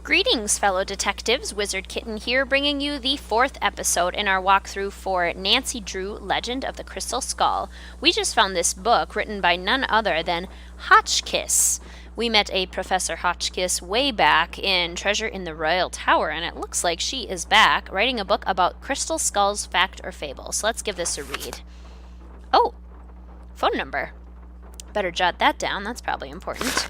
Greetings, fellow detectives. Wizard Kitten here, bringing you the 4th episode in our walkthrough for Nancy Drew, Legend of the Crystal Skull. We just found this book written by none other than Hotchkiss. We met a Professor Hotchkiss way back in Treasure in the Royal Tower, and it looks like she is back writing a book about crystal skulls, fact or fable. So let's give this a read. Oh, phone number. Better jot that down, that's probably important.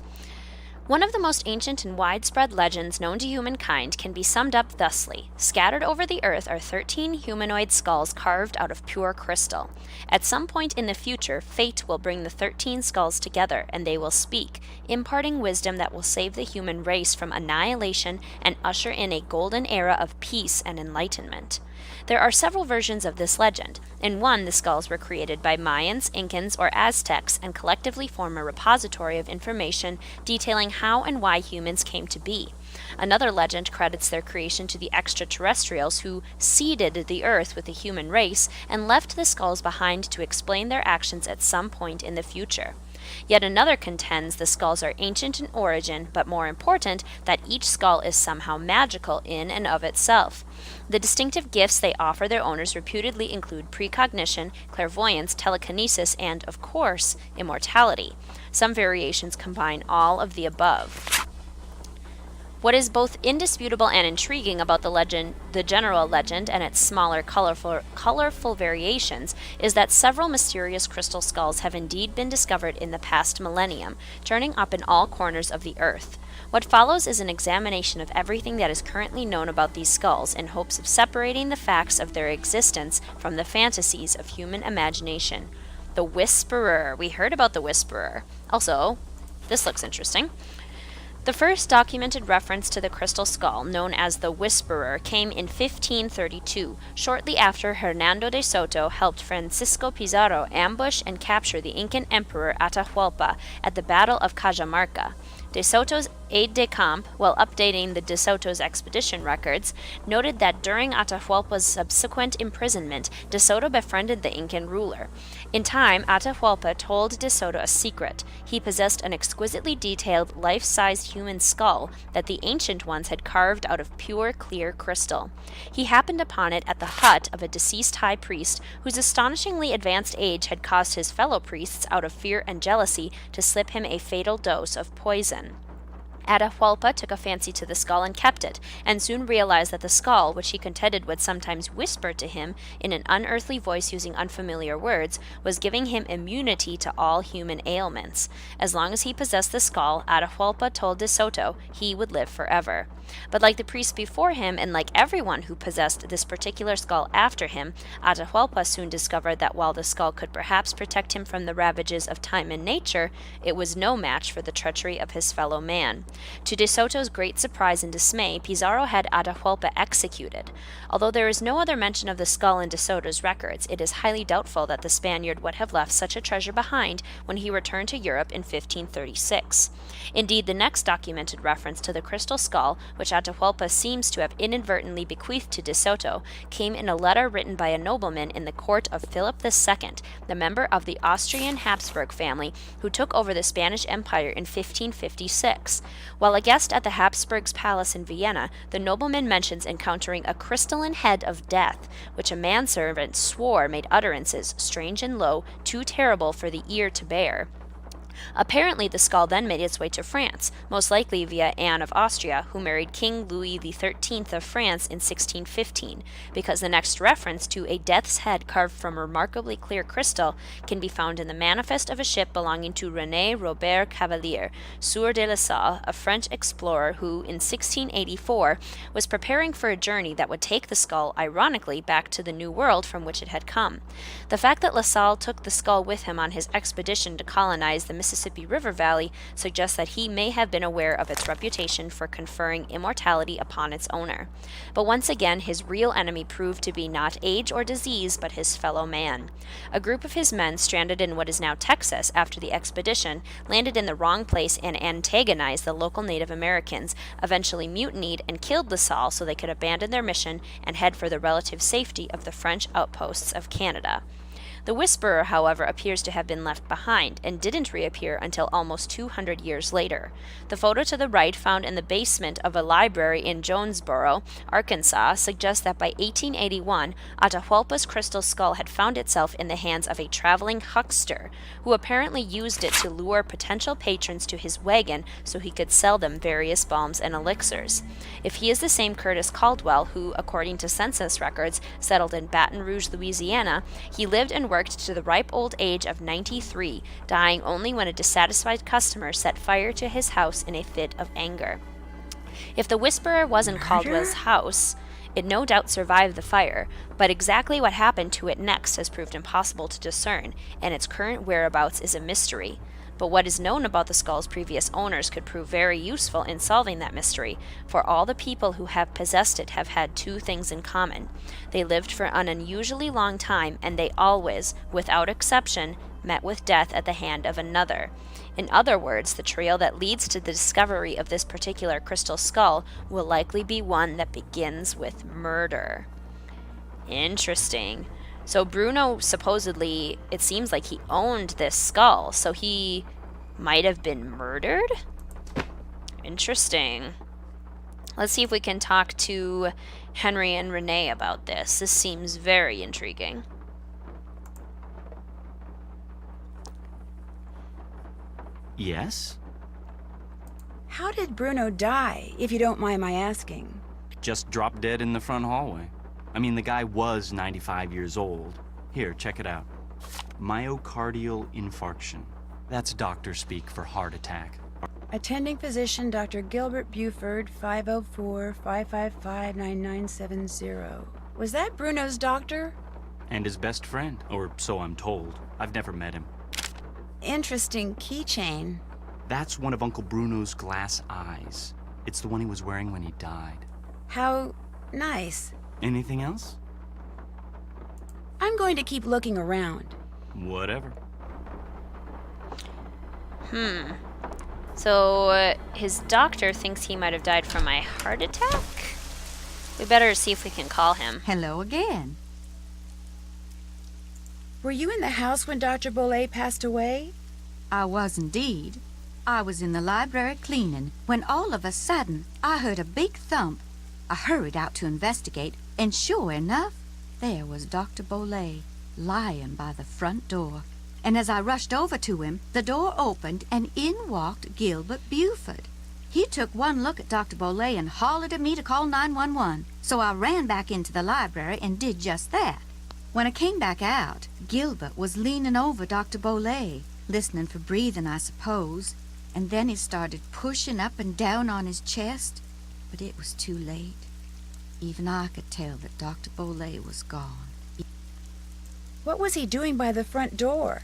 One of the most ancient and widespread legends known to humankind can be summed up thusly. Scattered over the earth are 13 humanoid skulls carved out of pure crystal. At some point in the future, fate will bring the 13 skulls together, and they will speak, imparting wisdom that will save the human race from annihilation and usher in a golden era of peace and enlightenment. There are several versions of this legend. In one, the skulls were created by Mayans, Incans, or Aztecs and collectively form a repository of information detailing how and why humans came to be. Another legend credits their creation to the extraterrestrials who seeded the earth with the human race and left the skulls behind to explain their actions at some point in the future. Yet another contends the skulls are ancient in origin, but more important, that each skull is somehow magical in and of itself. The distinctive gifts they offer their owners reputedly include precognition, clairvoyance, telekinesis, and, of course, immortality. Some variations combine all of the above. What is both indisputable and intriguing about the general legend and its smaller, colorful variations, is that several mysterious crystal skulls have indeed been discovered in the past millennium, turning up in all corners of the earth. What follows is an examination of everything that is currently known about these skulls in hopes of separating the facts of their existence from the fantasies of human imagination. The Whisperer. We heard about the Whisperer. Also, this looks interesting. The first documented reference to the crystal skull, known as the Whisperer, came in 1532, shortly after Hernando de Soto helped Francisco Pizarro ambush and capture the Incan emperor Atahualpa at the Battle of Cajamarca. De Soto's aide-de-camp, while updating the De Soto's expedition records, noted that during Atahualpa's subsequent imprisonment, De Soto befriended the Incan ruler. In time, Atahualpa told De Soto a secret. He possessed an exquisitely detailed, life-sized human skull that the ancient ones had carved out of pure, clear crystal. He happened upon it at the hut of a deceased high priest whose astonishingly advanced age had caused his fellow priests, out of fear and jealousy, to slip him a fatal dose of poison. Atahualpa took a fancy to the skull and kept it, and soon realized that the skull, which he contended would sometimes whisper to him in an unearthly voice using unfamiliar words, was giving him immunity to all human ailments. As long as he possessed the skull, Atahualpa told De Soto he would live forever. But like the priest before him, and like everyone who possessed this particular skull after him, Atahualpa soon discovered that while the skull could perhaps protect him from the ravages of time and nature, it was no match for the treachery of his fellow man. To De Soto's great surprise and dismay, Pizarro had Atahualpa executed. Although there is no other mention of the skull in De Soto's records, it is highly doubtful that the Spaniard would have left such a treasure behind when he returned to Europe in 1536. Indeed, the next documented reference to the crystal skull, which Atahualpa seems to have inadvertently bequeathed to De Soto, came in a letter written by a nobleman in the court of Philip II, the member of the Austrian Habsburg family, who took over the Spanish Empire in 1556. While a guest at the Habsburgs' palace in Vienna, the nobleman mentions encountering a crystalline head of death, which a manservant swore made utterances, strange and low, too terrible for the ear to bear. Apparently, the skull then made its way to France, most likely via Anne of Austria, who married King Louis XIII of France in 1615, because the next reference to a death's head carved from remarkably clear crystal can be found in the manifest of a ship belonging to René Robert Cavelier, Sieur de la Salle, a French explorer who, in 1684, was preparing for a journey that would take the skull, ironically, back to the New World from which it had come. The fact that La Salle took the skull with him on his expedition to colonize the Mississippi River Valley suggests that he may have been aware of its reputation for conferring immortality upon its owner. But once again, his real enemy proved to be not age or disease, but his fellow man. A group of his men, stranded in what is now Texas after the expedition, landed in the wrong place and antagonized the local Native Americans, eventually mutinied and killed La Salle so they could abandon their mission and head for the relative safety of the French outposts of Canada. The Whisperer, however, appears to have been left behind and didn't reappear until almost 200 years later. The photo to the right, found in the basement of a library in Jonesboro, Arkansas, suggests that by 1881, Atahualpa's crystal skull had found itself in the hands of a traveling huckster, who apparently used it to lure potential patrons to his wagon so he could sell them various balms and elixirs. If he is the same Curtis Caldwell who, according to census records, settled in Baton Rouge, Louisiana, he lived and worked to the ripe old age of 93, dying only when a dissatisfied customer set fire to his house in a fit of anger. If the Whisperer was in Caldwell's house, it no doubt survived the fire, but exactly what happened to it next has proved impossible to discern, and its current whereabouts is a mystery. But what is known about the skull's previous owners could prove very useful in solving that mystery, for all the people who have possessed it have had two things in common. They lived for an unusually long time, and they always, without exception, met with death at the hand of another. In other words, the trail that leads to the discovery of this particular crystal skull will likely be one that begins with murder. Interesting. So Bruno, supposedly, it seems like he owned this skull, so he might have been murdered? Interesting. Let's see if we can talk to Henry and Renee about this. This seems very intriguing. Yes? How did Bruno die, if you don't mind my asking? Just dropped dead in the front hallway. I mean, the guy was 95 years old. Here, check it out. Myocardial infarction. That's doctor speak for heart attack. Attending physician, Dr. Gilbert Buford, 504-555-9970. Was that Bruno's doctor? And his best friend, or so I'm told. I've never met him. Interesting keychain. That's one of Uncle Bruno's glass eyes. It's the one he was wearing when he died. How nice. Anything else? I'm going to keep looking around. Whatever. So, his doctor thinks he might have died from a heart attack? We better see if we can call him. Hello again. Were you in the house when Dr. Bolli passed away? I was indeed. I was in the library cleaning when all of a sudden I heard a big thump. I hurried out to investigate, and sure enough, there was Dr. Bolli lying by the front door. And as I rushed over to him, the door opened and in walked Gilbert Buford. He took one look at Dr. Bolli and hollered at me to call 911. So I ran back into the library and did just that. When I came back out, Gilbert was leaning over Dr. Bolli, listening for breathing, I suppose. And then he started pushing up and down on his chest. But it was too late. Even I could tell that Dr. Bolli was gone. What was he doing by the front door?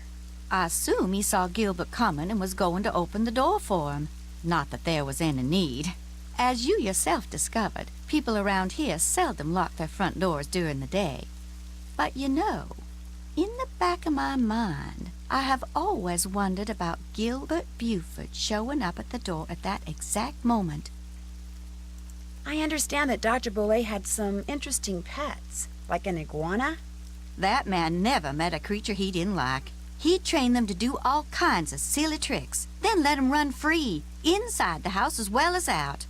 I assume he saw Gilbert coming and was going to open the door for him. Not that there was any need. As you yourself discovered, people around here seldom lock their front doors during the day. But you know, in the back of my mind, I have always wondered about Gilbert Buford showing up at the door at that exact moment. I understand that Dr. Bolli had some interesting pets, like an iguana. That man never met a creature he didn't like. He'd train them to do all kinds of silly tricks, then let them run free, inside the house as well as out.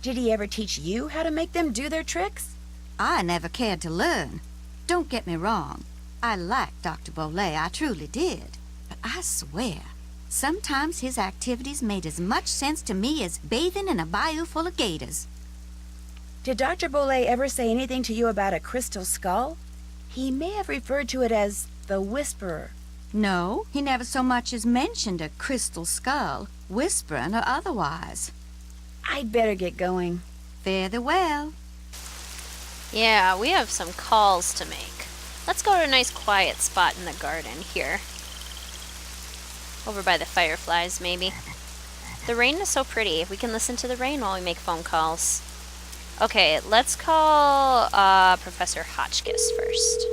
Did he ever teach you how to make them do their tricks? I never cared to learn. Don't get me wrong. I liked Dr. Bolli, I truly did. But I swear, sometimes his activities made as much sense to me as bathing in a bayou full of gators. Did Dr. Bolli ever say anything to you about a crystal skull? He may have referred to it as the Whisperer. No, he never so much as mentioned a crystal skull, whispering or otherwise. I'd better get going. Fare thee well. Yeah, we have some calls to make. Let's go to a nice quiet spot in the garden here. Over by the fireflies, maybe. The rain is so pretty. We can listen to the rain while we make phone calls. Okay, let's call Professor Hotchkiss first.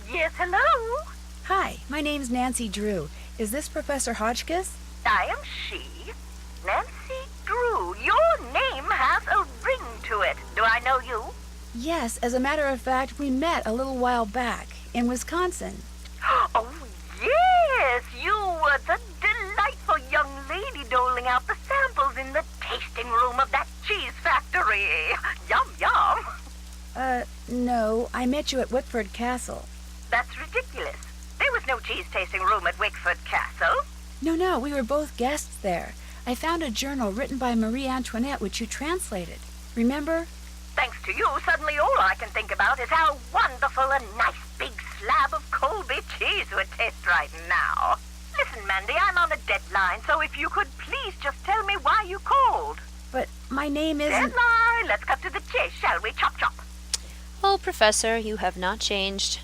Yes, hello? Hi, my name's Nancy Drew. Is this Professor Hotchkiss? I am she. Nancy Drew. Your name has a ring to it. Do I know you? Yes, as a matter of fact, we met a little while back in Wisconsin. Oh, yes, you were the delightful young lady doling out the samples in the tasting room of that cheese factory. Yum, yum. No, I met you at Wickford Castle. That's ridiculous. There was no cheese tasting room at Wickford Castle. No, we were both guests there. I found a journal written by Marie Antoinette which you translated. Remember? Thanks to you, suddenly all I can think about is how wonderful a nice big slab of Colby cheese would taste right now. Listen, Mandy, I'm on a deadline, so if you could please just tell me why you called. But my name isn't... Deadline! Let's cut to the chase, shall we? Chop, chop. Oh, Professor, you have not changed.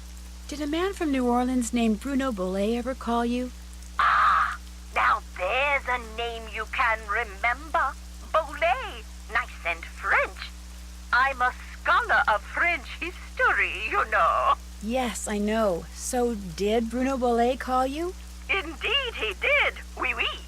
Did a man from New Orleans named Bruno Bolli ever call you? Ah, now there's a name you can remember. Bolli. Nice and French. I'm a scholar of French history, you know. Yes, I know. So did Bruno Bolli call you? Indeed he did. Oui, oui.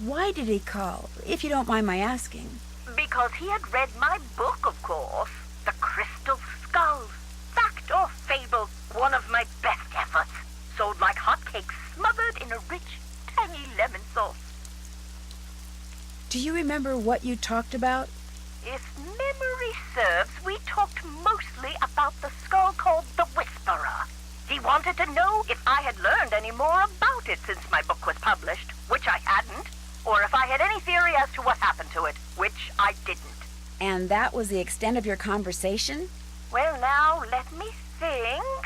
Why did he call, if you don't mind my asking? Because he had read my book, of course. The Crystal Skulls. Fact or fable, one of my best efforts. Sold like hotcakes, smothered in a rich, tangy lemon sauce. Do you remember what you talked about? If memory serves, we talked mostly about the skull called the Whisperer. He wanted to know if I had learned any more about it since my book was published, which I hadn't, or if I had any theory as to what happened to it, which I didn't. And that was the extent of your conversation? Well, now, let me think.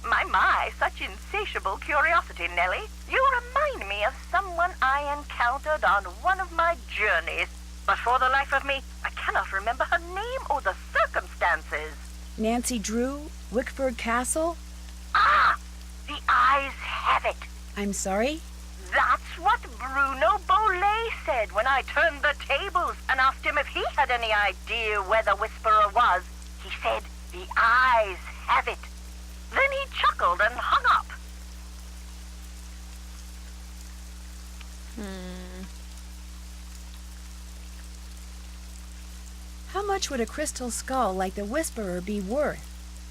My, such insatiable curiosity, Nellie. You remind me of someone I encountered on one of my journeys. But for the life of me, I cannot remember her name or the circumstances. Nancy Drew? Wickford Castle? Ah! The eyes have it. I'm sorry? That's what Bruno Bolli said when I turned the tables and asked him if he had any idea where the Whisperer was. He said, the eyes have it. Then he chuckled and hung up. How much would a crystal skull like the Whisperer be worth?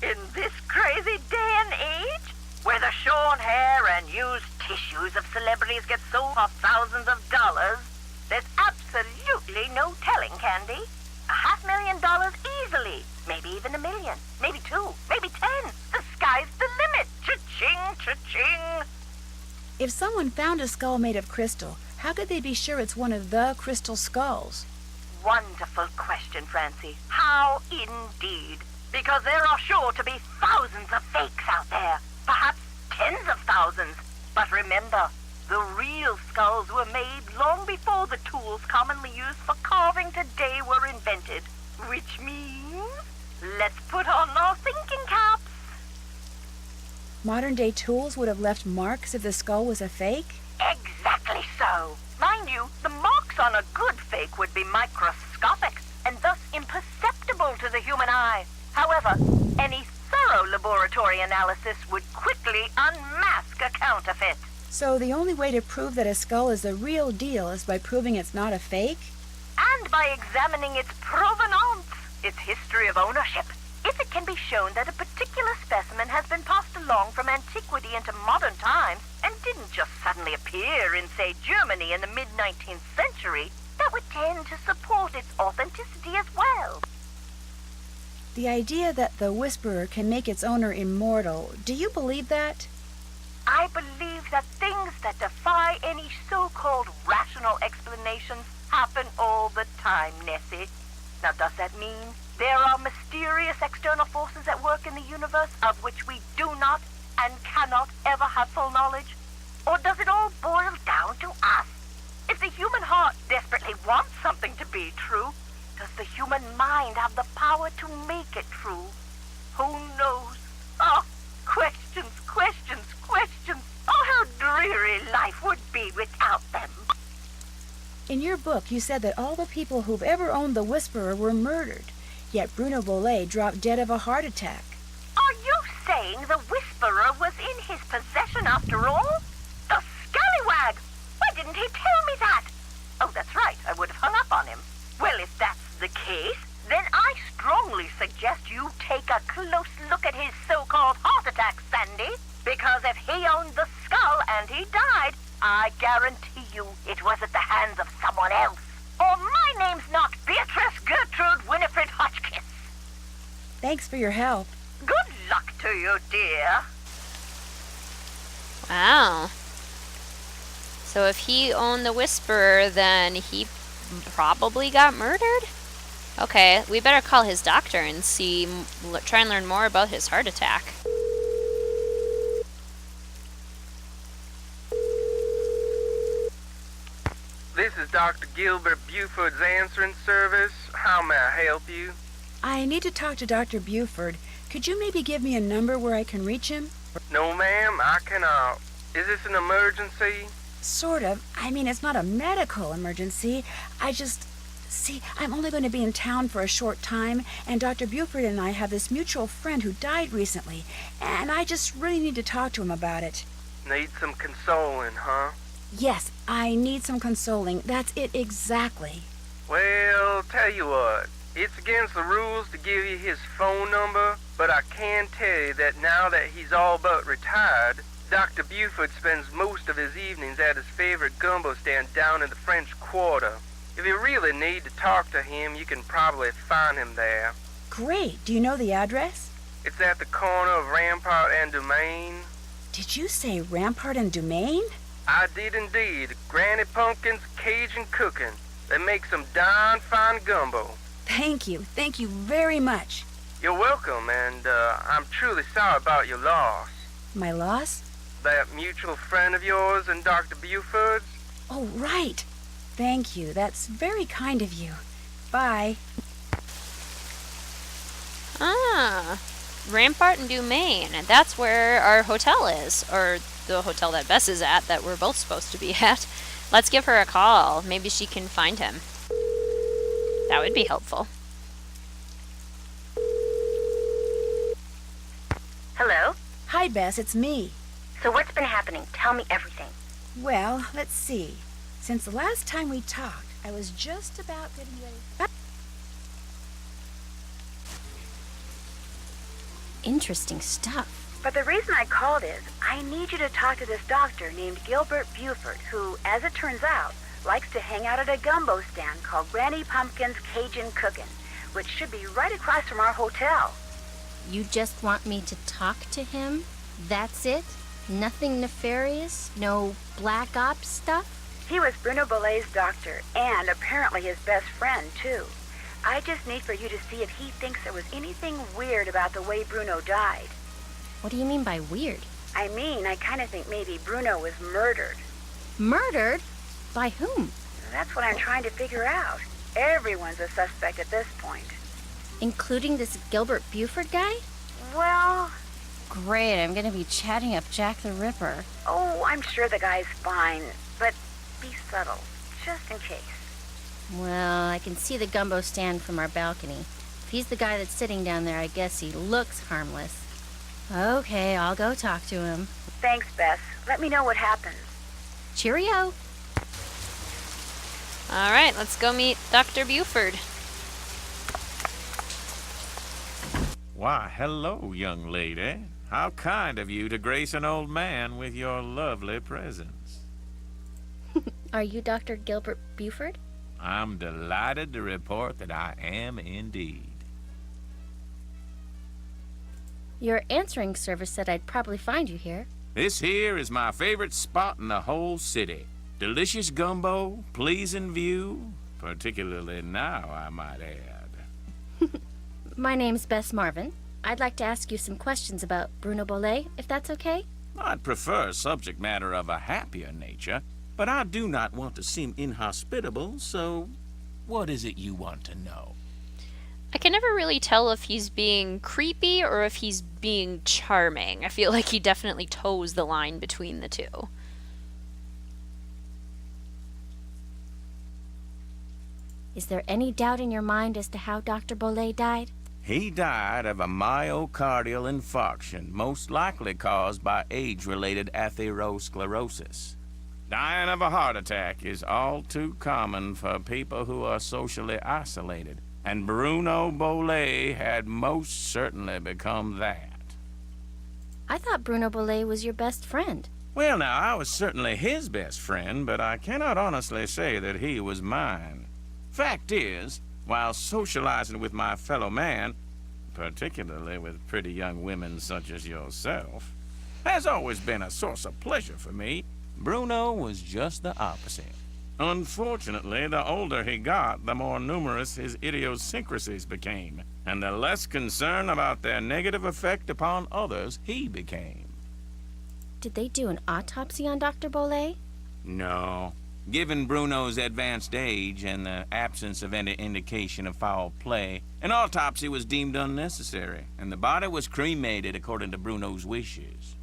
In this crazy day and age, where the shorn hair and used tissues of celebrities get sold for thousands of dollars, there's absolutely no telling, Candy. $500,000 easily. Maybe even $1 million. Maybe 2. Maybe 10. The sky's the limit. Cha-ching, cha-ching. If someone found a skull made of crystal, how could they be sure it's one of the crystal skulls? Wonderful question, Francie. How indeed? Because there are sure to be thousands of fakes out there. Perhaps tens of thousands. But remember, the real skulls were made long before the tools commonly used for carving today were invented. Which means, let's put on our thinking caps. Modern-day tools would have left marks if the skull was a fake? Exactly so. Mind you, the marks on a good fake would be microscopic and thus imperceptible to the human eye. However, any thorough laboratory analysis would quickly unmask a counterfeit. So the only way to prove that a skull is the real deal is by proving it's not a fake? And by examining its provenance, its history of ownership. If it can be shown that a particular specimen has been passed along from antiquity into modern times and didn't just suddenly appear in, say, Germany in the mid-19th century, that would tend to support its authenticity as well. The idea that the Whisperer can make its owner immortal, do you believe that? I believe that things that defy any so-called rational explanations happen all the time, Nessie. Now, does that mean there are mysterious external forces at work in the universe of which we do not and cannot ever have full knowledge? Or does it all boil down to us? If the human heart desperately wants something to be true, does the human mind have the power to make it true? Who knows? Oh, questions, questions, questions. Oh, how dreary life would be without them. In your book, you said that all the people who've ever owned the Whisperer were murdered, yet Bruno Bolli dropped dead of a heart attack. Are you saying the Whisperer was in his possession after all? The scallywag! Why didn't he tell me that? Oh, that's right, I would have hung up on him. Well, if that's the case, then I strongly suggest you take a close look at his so-called heart attack, Sandy. Because if he owned the skull and he died, I guarantee you it was at the hands of someone else. Or my name's not Beatrice Gertrude Winifred Hotchkiss. Thanks for your help. Good luck to you, dear. Wow. So if he owned the Whisperer, then he probably got murdered? Okay, we better call his doctor and try and learn more about his heart attack. This is Dr. Gilbert Buford's answering service. How may I help you? I need to talk to Dr. Buford. Could you maybe give me a number where I can reach him? No, ma'am, I cannot. Is this an emergency? Sort of. I mean, it's not a medical emergency. See, I'm only going to be in town for a short time, and Dr. Buford and I have this mutual friend who died recently, and I just really need to talk to him about it. Need some consoling, huh? Yes, I need some consoling. That's it exactly. Well, tell you what. It's against the rules to give you his phone number, but I can tell you that now that he's all but retired, Dr. Buford spends most of his evenings at his favorite gumbo stand down in the French Quarter. If you really need to talk to him, you can probably find him there. Great. Do you know the address? It's at the corner of Rampart and Domain. Did you say Rampart and Domain? I did indeed. Granny Pumpkin's Cajun cooking. They make some darn fine gumbo. Thank you. Thank you very much. You're welcome, and I'm truly sorry about your loss. My loss? That mutual friend of yours and Dr. Buford's? Oh, right. Thank you. That's very kind of you. Bye. Ah, Rampart and Domain. That's where our hotel is, or the hotel that Bess is at that we're both supposed to be at. Let's give her a call. Maybe she can find him. That would be helpful. Hello? Hi, Bess. It's me. So what's been happening? Tell me everything. Well, let's see. Since the last time we talked, I was just about getting ready. Interesting stuff. But the reason I called is I need you to talk to this doctor named Gilbert Buford, who, as it turns out, likes to hang out at a gumbo stand called Granny Pumpkin's Cajun Cookin', which should be right across from our hotel. You just want me to talk to him? That's it? Nothing nefarious? No black ops stuff? He was Bruno Bolli's doctor, and apparently his best friend, too. I just need for you to see if he thinks there was anything weird about the way Bruno died. What do you mean by weird? I mean, I kind of think maybe Bruno was murdered. Murdered? By whom? That's what I'm trying to figure out. Everyone's a suspect at this point. Including this Gilbert Buford guy? Well, Great, I'm gonna be chatting up Jack the Ripper. oh, I'm sure the guy's fine, but be subtle, just in case. Well, I can see the gumbo stand from our balcony. If he's the guy that's sitting down there, I guess he looks harmless. Okay, I'll go talk to him. Thanks, Bess. Let me know what happens. Cheerio! All right, let's go meet Dr. Buford. Why, hello, young lady. How kind of you to grace an old man with your lovely presence. Are you Dr. Gilbert Buford? I'm delighted to report that I am indeed. Your answering service said I'd probably find you here. This here is my favorite spot in the whole city. Delicious gumbo, pleasing view, particularly now, I might add. My name's Bess Marvin. I'd like to ask you some questions about Bruno Bolli, if that's okay? I'd prefer subject matter of a happier nature, but I do not want to seem inhospitable, so what is it you want to know? I can never really tell if he's being creepy or if he's being charming. I feel like he definitely toes the line between the two. Is there any doubt in your mind as to how Dr. Bolli died? He died of a myocardial infarction, most likely caused by age-related atherosclerosis. Dying of a heart attack is all too common for people who are socially isolated. And Bruno Bolli had most certainly become that. I thought Bruno Bolli was your best friend. Well, now, I was certainly his best friend, but I cannot honestly say that he was mine. Fact is, while socializing with my fellow man, particularly with pretty young women such as yourself, has always been a source of pleasure for me, Bruno was just the opposite. Unfortunately, the older he got, the more numerous his idiosyncrasies became, and the less concerned about their negative effect upon others he became. Did they do an autopsy on Dr. Bolli? No. Given Bruno's advanced age and the absence of any indication of foul play, an autopsy was deemed unnecessary, and the body was cremated according to Bruno's wishes.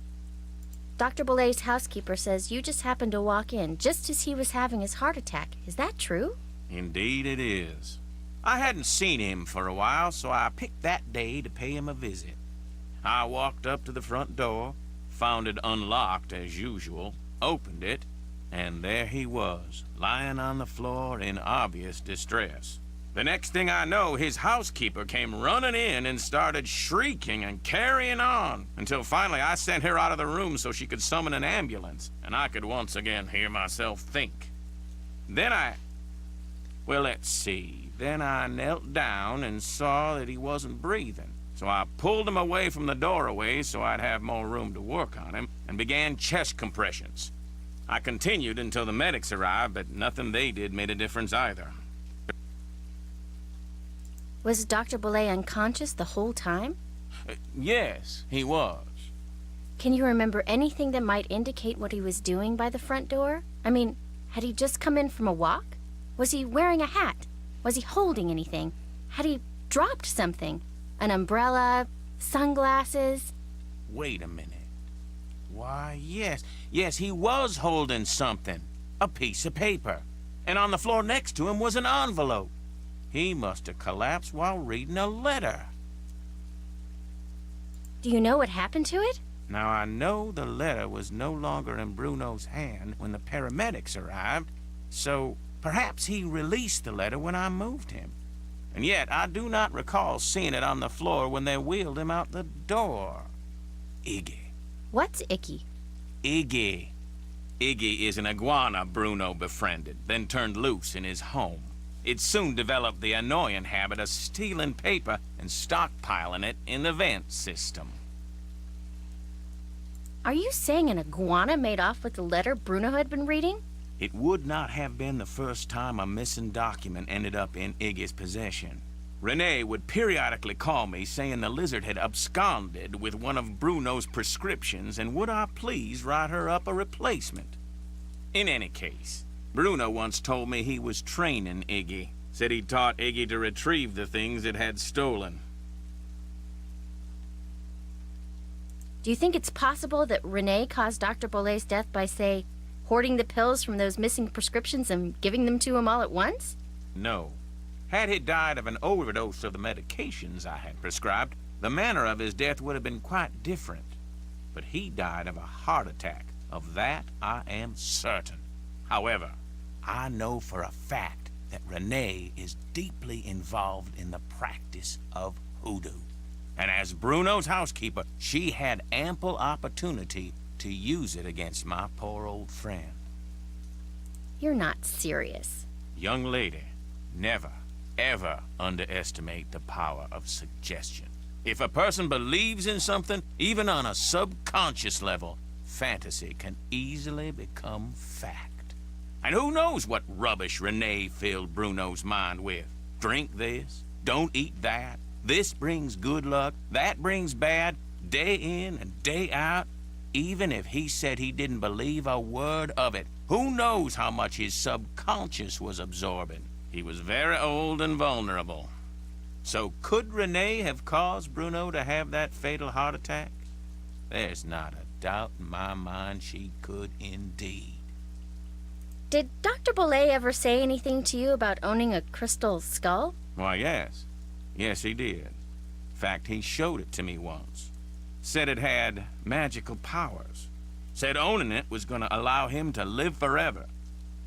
Dr. Bolli's housekeeper says you just happened to walk in just as he was having his heart attack. Is that true? Indeed it is. I hadn't seen him for a while, so I picked that day to pay him a visit. I walked up to the front door, found it unlocked as usual, opened it, and there he was, lying on the floor in obvious distress. The next thing I know, his housekeeper came running in and started shrieking and carrying on, until finally I sent her out of the room so she could summon an ambulance, and I could once again hear myself think. Then let's see. Then I knelt down and saw that he wasn't breathing. So I pulled him away from the doorway so I'd have more room to work on him, and began chest compressions. I continued until the medics arrived, but nothing they did made a difference either. Was Dr. Bolli unconscious the whole time? Yes, he was. Can you remember anything that might indicate what he was doing by the front door? I mean, had he just come in from a walk? Was he wearing a hat? Was he holding anything? Had he dropped something? An umbrella? Sunglasses? Wait a minute. Why, yes, he was holding something. A piece of paper. And on the floor next to him was an envelope. He must have collapsed while reading a letter. Do you know what happened to it? Now, I know the letter was no longer in Bruno's hand when the paramedics arrived, so perhaps he released the letter when I moved him. And yet, I do not recall seeing it on the floor when they wheeled him out the door. Iggy. What's Icky? Iggy. Iggy is an iguana Bruno befriended, then turned loose in his home. It soon developed the annoying habit of stealing paper and stockpiling it in the vent system. Are you saying an iguana made off with the letter Bruno had been reading? It would not have been the first time a missing document ended up in Iggy's possession. Renee would periodically call me saying the lizard had absconded with one of Bruno's prescriptions and would I please write her up a replacement. In any case, Bruno once told me he was training Iggy. Said he taught Iggy to retrieve the things it had stolen. Do you think it's possible that Renee caused Dr. Bolli's death by, say, hoarding the pills from those missing prescriptions and giving them to him all at once? No. Had he died of an overdose of the medications I had prescribed, the manner of his death would have been quite different. But he died of a heart attack. Of that I am certain. However, I know for a fact that Renee is deeply involved in the practice of hoodoo. And as Bruno's housekeeper, she had ample opportunity to use it against my poor old friend. You're not serious. Young lady, never, ever underestimate the power of suggestion. If a person believes in something, even on a subconscious level, fantasy can easily become fact. And who knows what rubbish Renee filled Bruno's mind with? Drink this, don't eat that, this brings good luck, that brings bad, day in and day out. Even if he said he didn't believe a word of it, who knows how much his subconscious was absorbing? He was very old and vulnerable. So could Renee have caused Bruno to have that fatal heart attack? There's not a doubt in my mind she could indeed. Did Dr. Bolli ever say anything to you about owning a crystal skull? Why, yes. Yes, he did. In fact, he showed it to me once. Said it had magical powers. Said owning it was going to allow him to live forever.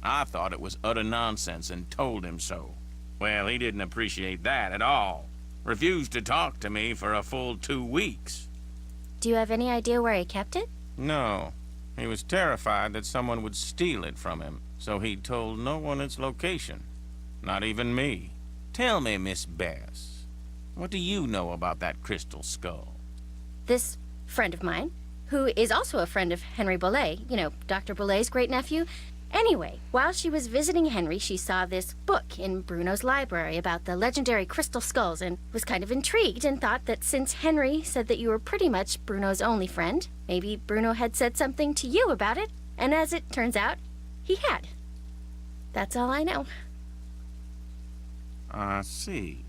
I thought it was utter nonsense and told him so. Well, he didn't appreciate that at all. Refused to talk to me for a full 2 weeks. Do you have any idea where he kept it? No. He was terrified that someone would steal it from him, so he told no one its location. Not even me. Tell me, Miss Bess, what do you know about that crystal skull? This friend of mine, who is also a friend of Henry Bolli, you know, Dr. Bolli's great-nephew. Anyway, while she was visiting Henry, she saw this book in Bruno's library about the legendary crystal skulls and was kind of intrigued and thought that since Henry said that you were pretty much Bruno's only friend, maybe Bruno had said something to you about it, and as it turns out, he had. That's all I know. I see.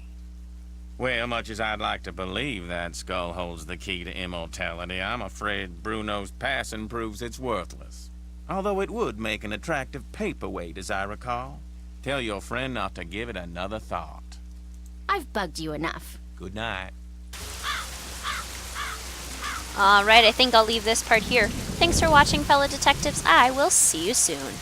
Well, much as I'd like to believe that skull holds the key to immortality, I'm afraid Bruno's passing proves it's worthless. Although it would make an attractive paperweight, as I recall. Tell your friend not to give it another thought. I've bugged you enough. Good night. Alright, I think I'll leave this part here. Thanks for watching, fellow detectives. I will see you soon.